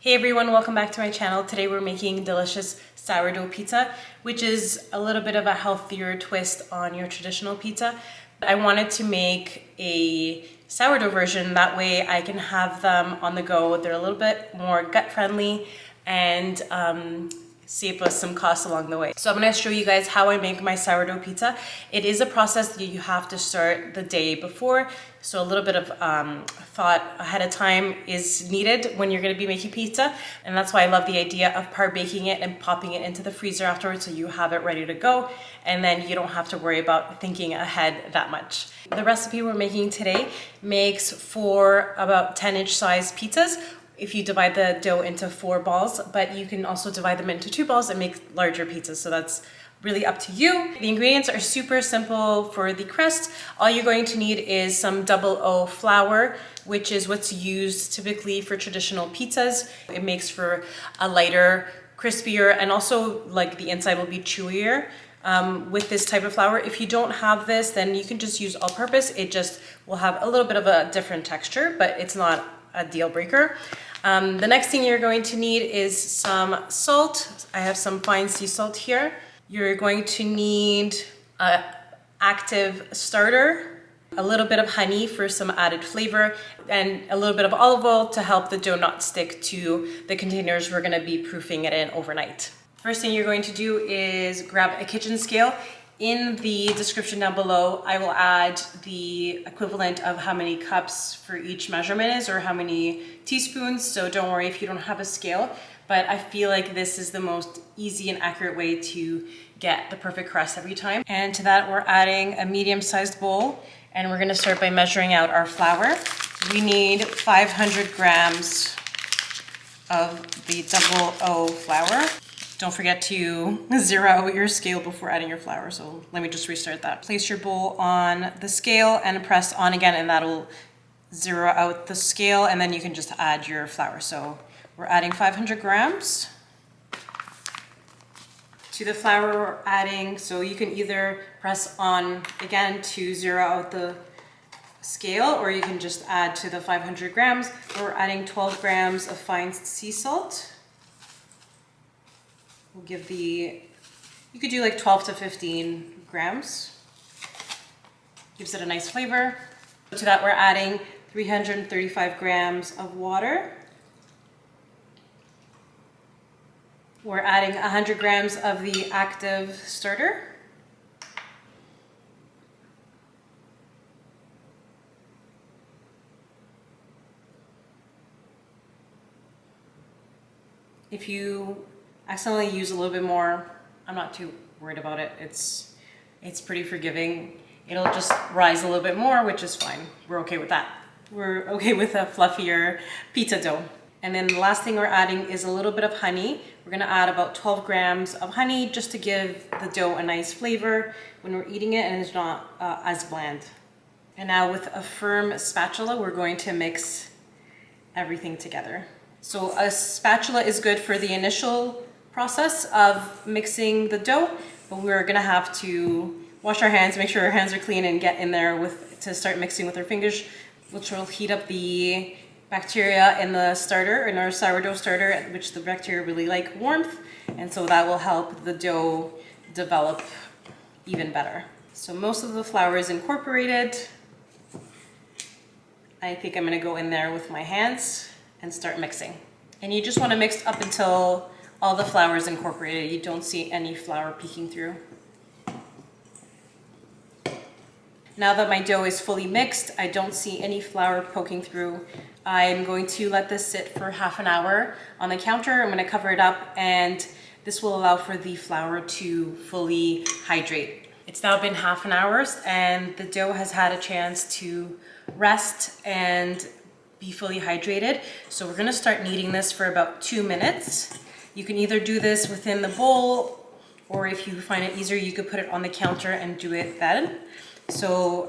Hey everyone, welcome back to my channel. Today we're making delicious sourdough pizza, which is a little bit of a healthier twist on your traditional pizza. I wanted to make a sourdough version, that way I can have them on the go. They're a little bit more gut friendly and save us some costs along the way. So I'm gonna show you guys how I make my sourdough pizza. It is a process that you have to start the day before, so a little bit of thought ahead of time is needed when you're gonna be making pizza, and that's why I love the idea of par-baking it and popping it into the freezer afterwards so you have it ready to go, and then you don't have to worry about thinking ahead that much. The recipe we're making today makes for about 10-inch size pizzas if you divide the dough into 4 balls, but you can also divide them into 2 balls and make larger pizzas, so that's really up to you. The ingredients are super simple for the crust. All you're going to need is some 00 flour, which is what's used typically for traditional pizzas. It makes for a lighter, crispier, and also like the inside will be chewier with this type of flour. If you don't have this, then you can just use all-purpose. It just will have a little bit of a different texture, but it's not a deal breaker. The next thing you're going to need is some salt. I have some fine sea salt here. You're going to need an active starter, a little bit of honey for some added flavor, and a little bit of olive oil to help the dough not stick to the containers we're gonna be proofing it in overnight. First thing you're going to do is grab a kitchen scale. In the description down below, I will add the equivalent of how many cups for each measurement is, or how many teaspoons, so don't worry if you don't have a scale, but I feel like this is the most easy and accurate way to get the perfect crust every time. And to that, we're adding a medium-sized bowl, and we're gonna start by measuring out our flour. We need 500 grams of the 00 flour. Don't forget to zero out your scale before adding your flour. So let me just restart that. Place your bowl on the scale and press on again, and that'll zero out the scale, and then you can just add your flour. So we're adding 500 grams. To the flour we're adding, so you can either press on again to zero out the scale, or you can just add to the 500 grams. We're adding 12 grams of fine sea salt. We'll give you could do like 12 to 15 grams. Gives it a nice flavor. To that we're adding 335 grams of water. We're adding 100 grams of the active starter. If you accidentally use a little bit more, I'm not too worried about it. It's pretty forgiving. It'll just rise a little bit more, which is fine. We're okay with that. We're okay with a fluffier pizza dough. And then the last thing we're adding is a little bit of honey. We're gonna add about 12 grams of honey just to give the dough a nice flavor when we're eating it, and it's not as bland. And now with a firm spatula, we're going to mix everything together. So a spatula is good for the initial process of mixing the dough, but we're gonna have to wash our hands, make sure our hands are clean, and get in there to start mixing with our fingers, which will heat up the bacteria in the starter, in our sourdough starter, which the bacteria really like warmth, and so that will help the dough develop even better. So most of the flour is incorporated. I think I'm gonna go in there with my hands and start mixing. And you just wanna mix up until all the flour is incorporated. You don't see any flour peeking through. Now that my dough is fully mixed, I don't see any flour poking through. I'm going to let this sit for half an hour on the counter. I'm gonna cover it up, and this will allow for the flour to fully hydrate. It's now been half an hour, and the dough has had a chance to rest and be fully hydrated. So we're gonna start kneading this for about 2 minutes. You can either do this within the bowl, or if you find it easier, you could put it on the counter and do it then. So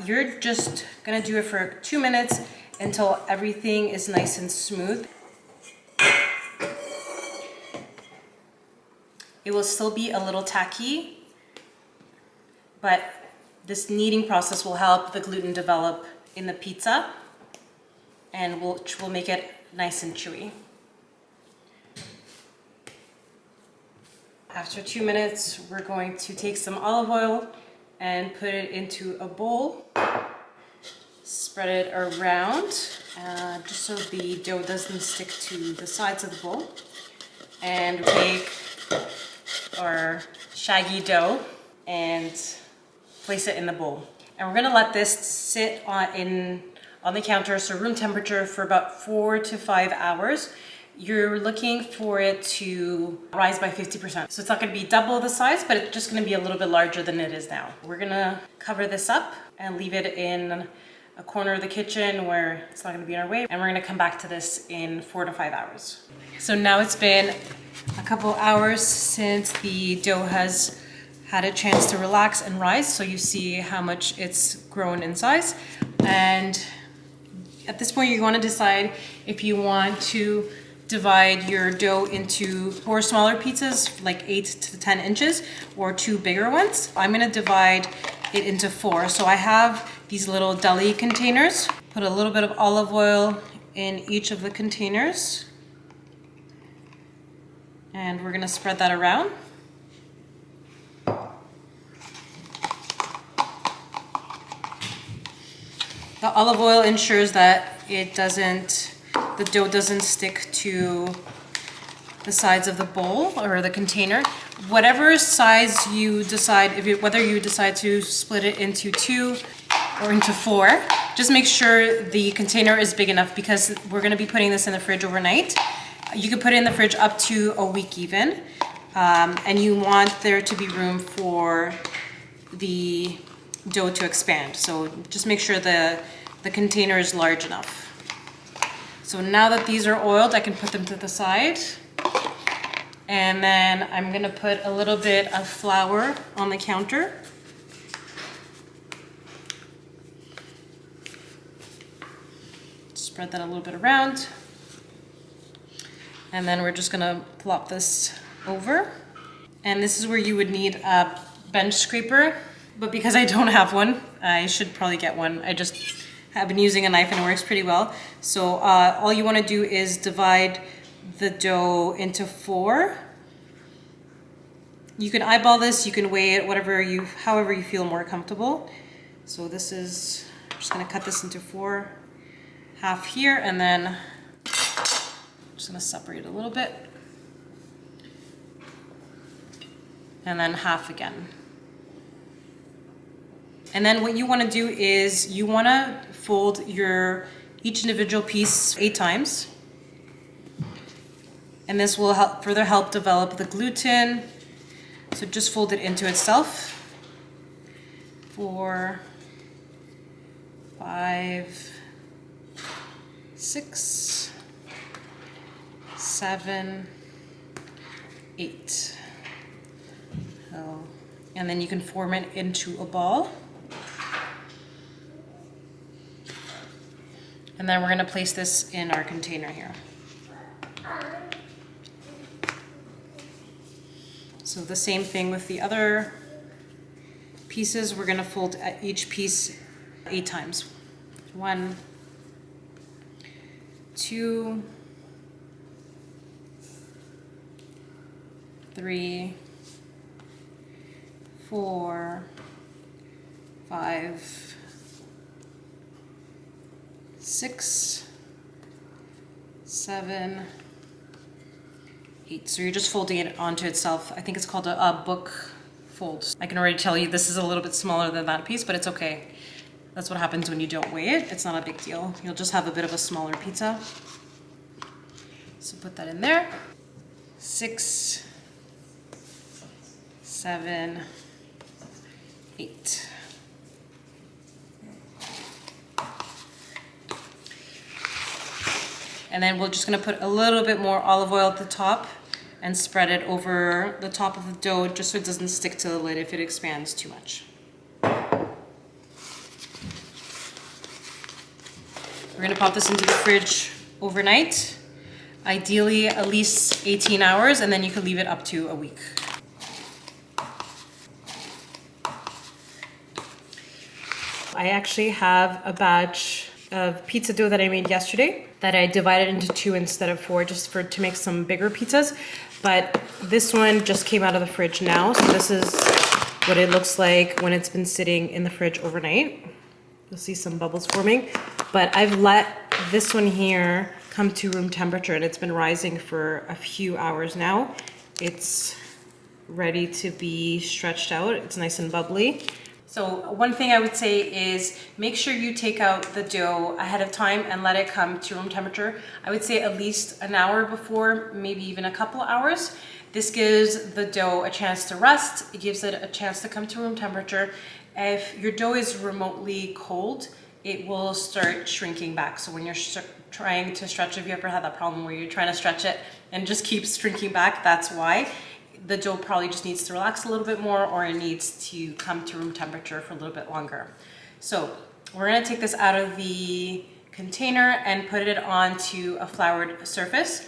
you're just gonna do it for 2 minutes until everything is nice and smooth. It will still be a little tacky, but this kneading process will help the gluten develop in the pizza, and which will make it nice and chewy. After 2 minutes, we're going to take some olive oil and put it into a bowl. Spread it around just so the dough doesn't stick to the sides of the bowl. And take our shaggy dough and place it in the bowl. And we're gonna let this sit on the counter, so room temperature, for about 4 to 5 hours. You're looking for it to rise by 50%. So it's not gonna be double the size, but it's just gonna be a little bit larger than it is now. We're gonna cover this up and leave it in a corner of the kitchen where it's not gonna be in our way. And we're gonna come back to this in 4 to 5 hours. So now it's been a couple hours since the dough has had a chance to relax and rise. So you see how much it's grown in size. And at this point, you wanna decide if you want to divide your dough into 4 smaller pizzas, like 8 to 10 inches, or 2 bigger ones. I'm gonna divide it into 4. So I have these little deli containers. Put a little bit of olive oil in each of the containers. And we're gonna spread that around. The olive oil ensures that the dough doesn't stick to the sides of the bowl or the container. Whatever size you decide, whether you decide to split it into 2 or into 4, just make sure the container is big enough, because we're gonna be putting this in the fridge overnight. You can put it in the fridge up to a week even, and you want there to be room for the dough to expand. So just make sure the container is large enough. So now that these are oiled, I can put them to the side. And then I'm gonna put a little bit of flour on the counter. Spread that a little bit around. And then we're just gonna plop this over. And this is where you would need a bench scraper, but because I don't have one, I should probably get one. I just have been using a knife and it works pretty well. So all you wanna do is divide the dough into 4. You can eyeball this, you can weigh it, however you feel more comfortable. So this is, I'm just gonna cut this into 4, half here, and then I'm just gonna separate a little bit. And then half again. And then what you wanna do is you wanna fold each individual piece 8 times. And this will further help develop the gluten. So just fold it into itself. 4, 5, 6, 7, 8. And then you can form it into a ball. And then we're gonna place this in our container here. So the same thing with the other pieces. We're gonna fold each piece 8 times. 1, 2, 3, 4, 5, 6, 7, 8. So you're just folding it onto itself. I think it's called a book fold. I can already tell you this is a little bit smaller than that piece, but it's okay. That's what happens when you don't weigh it. It's not a big deal. You'll just have a bit of a smaller pizza. So put that in there. 6, 7, 8. And then we're just gonna put a little bit more olive oil at the top and spread it over the top of the dough just so it doesn't stick to the lid if it expands too much. We're gonna pop this into the fridge overnight, ideally at least 18 hours, and then you can leave it up to a week. I actually have a batch of pizza dough that I made yesterday that I divided into 2 instead of 4 just to make some bigger pizzas. But this one just came out of the fridge now. So this is what it looks like when it's been sitting in the fridge overnight. You'll see some bubbles forming. But I've let this one here come to room temperature and it's been rising for a few hours now. It's ready to be stretched out. It's nice and bubbly. So one thing I would say is make sure you take out the dough ahead of time and let it come to room temperature. I would say at least an hour before, maybe even a couple hours. This gives the dough a chance to rest. It gives it a chance to come to room temperature. If your dough is remotely cold, it will start shrinking back. So when you're trying to stretch, if you ever had that problem where you're trying to stretch it and just keeps shrinking back, that's why. The dough probably just needs to relax a little bit more, or it needs to come to room temperature for a little bit longer. So we're gonna take this out of the container and put it onto a floured surface.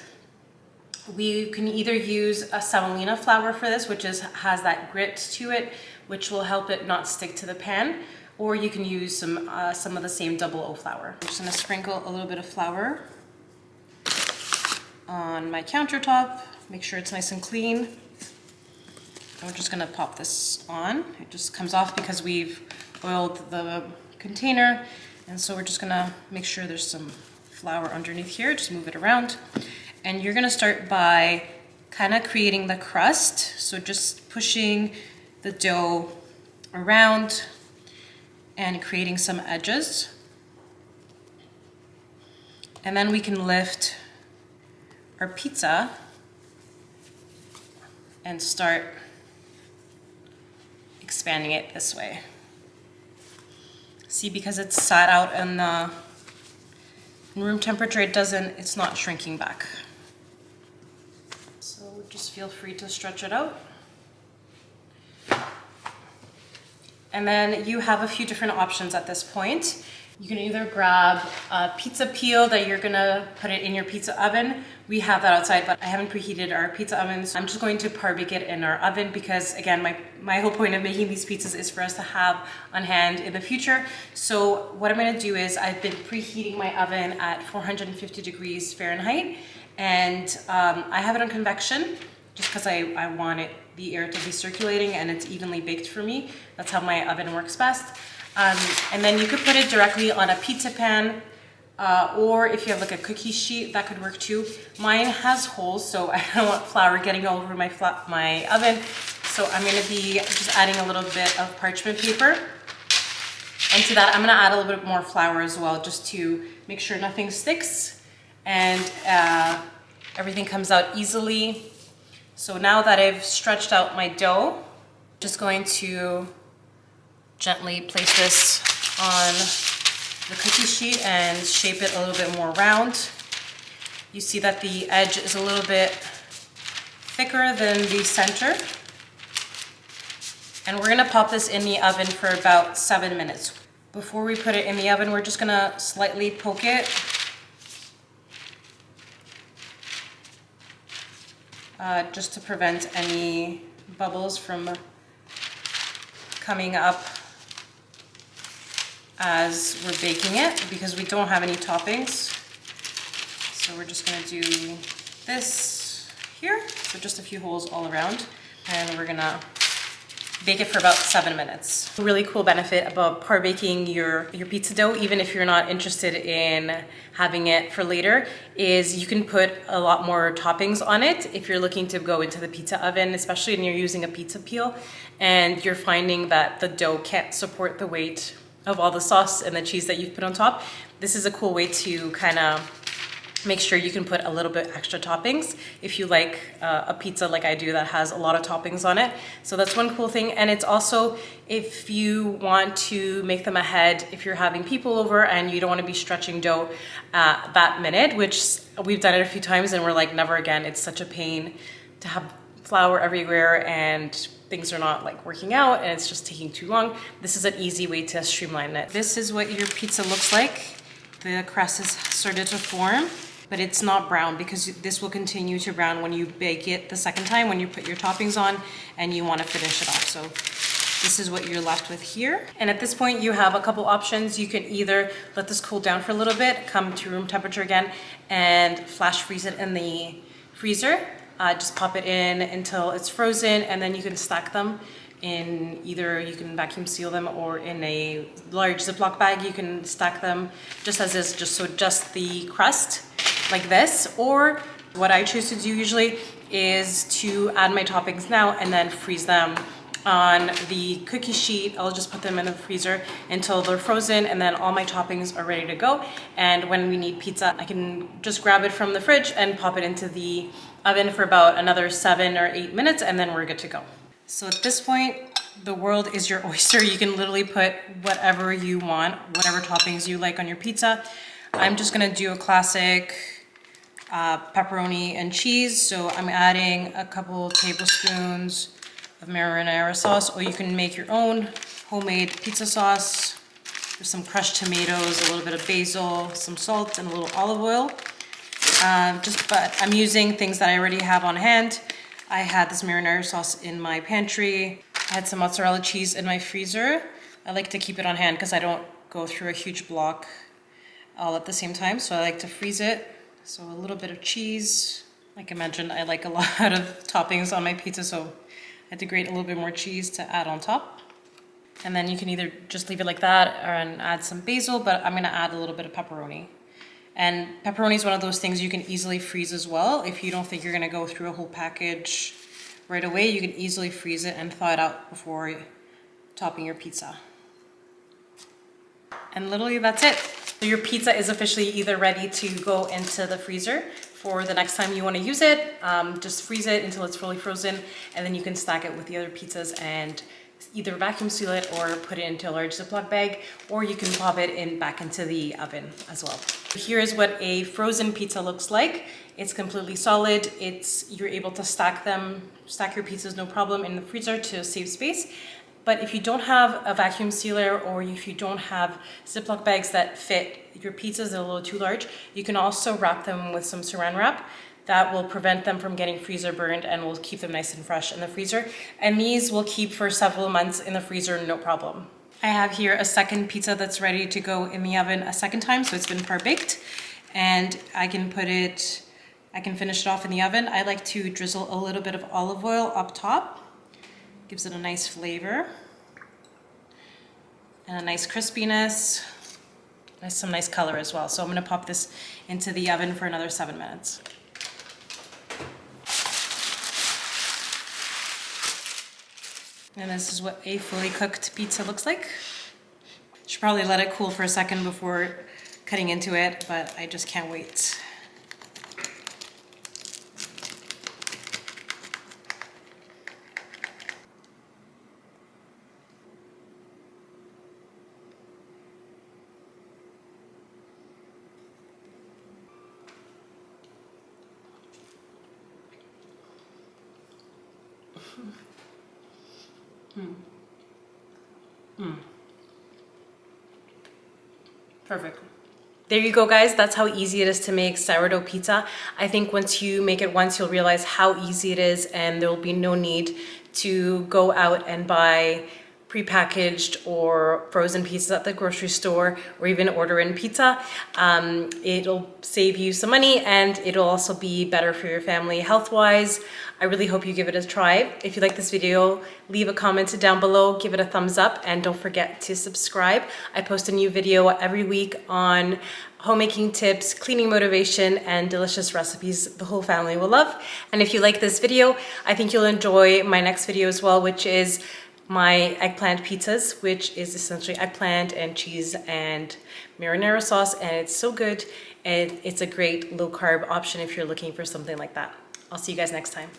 We can either use a semolina flour for this, which has that grit to it, which will help it not stick to the pan, or you can use some of the same double O flour. I'm just gonna sprinkle a little bit of flour on my countertop, make sure it's nice and clean. And we're just gonna pop this on. It just comes off because we've oiled the container. And so we're just gonna make sure there's some flour underneath here, just move it around. And you're gonna start by kind of creating the crust. So just pushing the dough around and creating some edges. And then we can lift our pizza and start expanding it this way. See, because it's sat out in room temperature, it's not shrinking back. So just feel free to stretch it out. And then you have a few different options at this point. You can either grab a pizza peel that you're gonna put it in your pizza oven. We have that outside, but I haven't preheated our pizza oven, so I'm just going to bake it in our oven because, again, my whole point of making these pizzas is for us to have on hand in the future. So what I'm gonna do is I've been preheating my oven at 450 degrees Fahrenheit, and I have it on convection just because I want the air to be circulating and it's evenly baked for me. That's how my oven works best. And then you could put it directly on a pizza pan, or if you have like a cookie sheet, that could work too. Mine has holes, so I don't want flour getting all over my oven. So I'm gonna be just adding a little bit of parchment paper. And to that, I'm gonna add a little bit more flour as well, just to make sure nothing sticks and everything comes out easily. So now that I've stretched out my dough, just going to gently place this on the cookie sheet and shape it a little bit more round. You see that the edge is a little bit thicker than the center. And we're gonna pop this in the oven for about 7 minutes. Before we put it in the oven, we're just gonna slightly poke it. Just to prevent any bubbles from coming up as we're baking it, because we don't have any toppings. So we're just gonna do this here. So just a few holes all around, and we're gonna bake it for about 7 minutes. A really cool benefit about par-baking your pizza dough, even if you're not interested in having it for later, is you can put a lot more toppings on it if you're looking to go into the pizza oven, especially when you're using a pizza peel and you're finding that the dough can't support the weight of all the sauce and the cheese that you've put on top. This is a cool way to kind of make sure you can put a little bit extra toppings if you like a pizza like I do that has a lot of toppings on it. So that's one cool thing. And it's also, if you want to make them ahead, if you're having people over and you don't want to be stretching dough that minute, which we've done it a few times and we're like, never again. It's such a pain to have flour everywhere and things are not like working out and it's just taking too long. This is an easy way to streamline it. This is what your pizza looks like. The crust has started to form, but it's not brown because this will continue to brown when you bake it the second time, when you put your toppings on and you want to finish it off. So this is what you're left with here. And at this point, you have a couple options. You can either let this cool down for a little bit, come to room temperature again, and flash freeze it in the freezer. Just pop it in until it's frozen, and then you can stack them in either, you can vacuum seal them, or in a large Ziploc bag, you can stack them just as is, just the crust like this. Or what I choose to do usually is to add my toppings now and then freeze them on the cookie sheet. I'll just put them in the freezer until they're frozen, and then all my toppings are ready to go. And when we need pizza, I can just grab it from the fridge and pop it into the oven for about another 7 or 8 minutes, and then we're good to go. So at this point, the world is your oyster. You can literally put whatever you want, whatever toppings you like on your pizza. I'm just gonna do a classic pepperoni and cheese. So I'm adding a couple tablespoons of marinara sauce, or you can make your own homemade pizza sauce. There's some crushed tomatoes, a little bit of basil, some salt, and a little olive oil. But I'm using things that I already have on hand. I had this marinara sauce in my pantry. I had some mozzarella cheese in my freezer. I like to keep it on hand because I don't go through a huge block all at the same time, so I like to freeze it. So a little bit of cheese. Like I mentioned, I like a lot of toppings on my pizza, so I had to grate a little bit more cheese to add on top. And then you can either just leave it like that and add some basil, but I'm gonna add a little bit of pepperoni. And pepperoni is one of those things you can easily freeze as well. If you don't think you're gonna go through a whole package right away, you can easily freeze it and thaw it out before topping your pizza. And literally that's it. So your pizza is officially either ready to go into the freezer for the next time you want to use it. Just freeze it until it's fully frozen, and then you can stack it with the other pizzas and either vacuum seal it or put it into a large Ziploc bag, or you can pop it back into the oven as well. Here is what a frozen pizza looks like. It's completely solid. You're able to stack your pizzas no problem in the freezer to save space. But if you don't have a vacuum sealer, or if you don't have Ziploc bags that fit your pizzas, they're a little too large, you can also wrap them with some saran wrap. That will prevent them from getting freezer burned and will keep them nice and fresh in the freezer. And these will keep for several months in the freezer, no problem. I have here a second pizza that's ready to go in the oven a second time, so it's been par-baked. And I can finish it off in the oven. I like to drizzle a little bit of olive oil up top. Gives it a nice flavor and a nice crispiness, and some nice color as well. So I'm gonna pop this into the oven for another 7 minutes. And this is what a fully cooked pizza looks like. Should probably let it cool for a second before cutting into it, but I just can't wait. Perfect. There you go, guys. That's how easy it is to make sourdough pizza. I think once you make it once, you'll realize how easy it is, and there will be no need to go out and buy prepackaged or frozen pizzas at the grocery store, or even order in pizza. It'll save you some money, and it'll also be better for your family health-wise. I really hope you give it a try. If you like this video, leave a comment down below, give it a thumbs up, and don't forget to subscribe. I post a new video every week on homemaking tips, cleaning motivation, and delicious recipes the whole family will love. And if you like this video, I think you'll enjoy my next video as well, which is my eggplant pizzas, which is essentially eggplant and cheese and marinara sauce, and it's so good, and it's a great low-carb option if you're looking for something like that. I'll see you guys next time.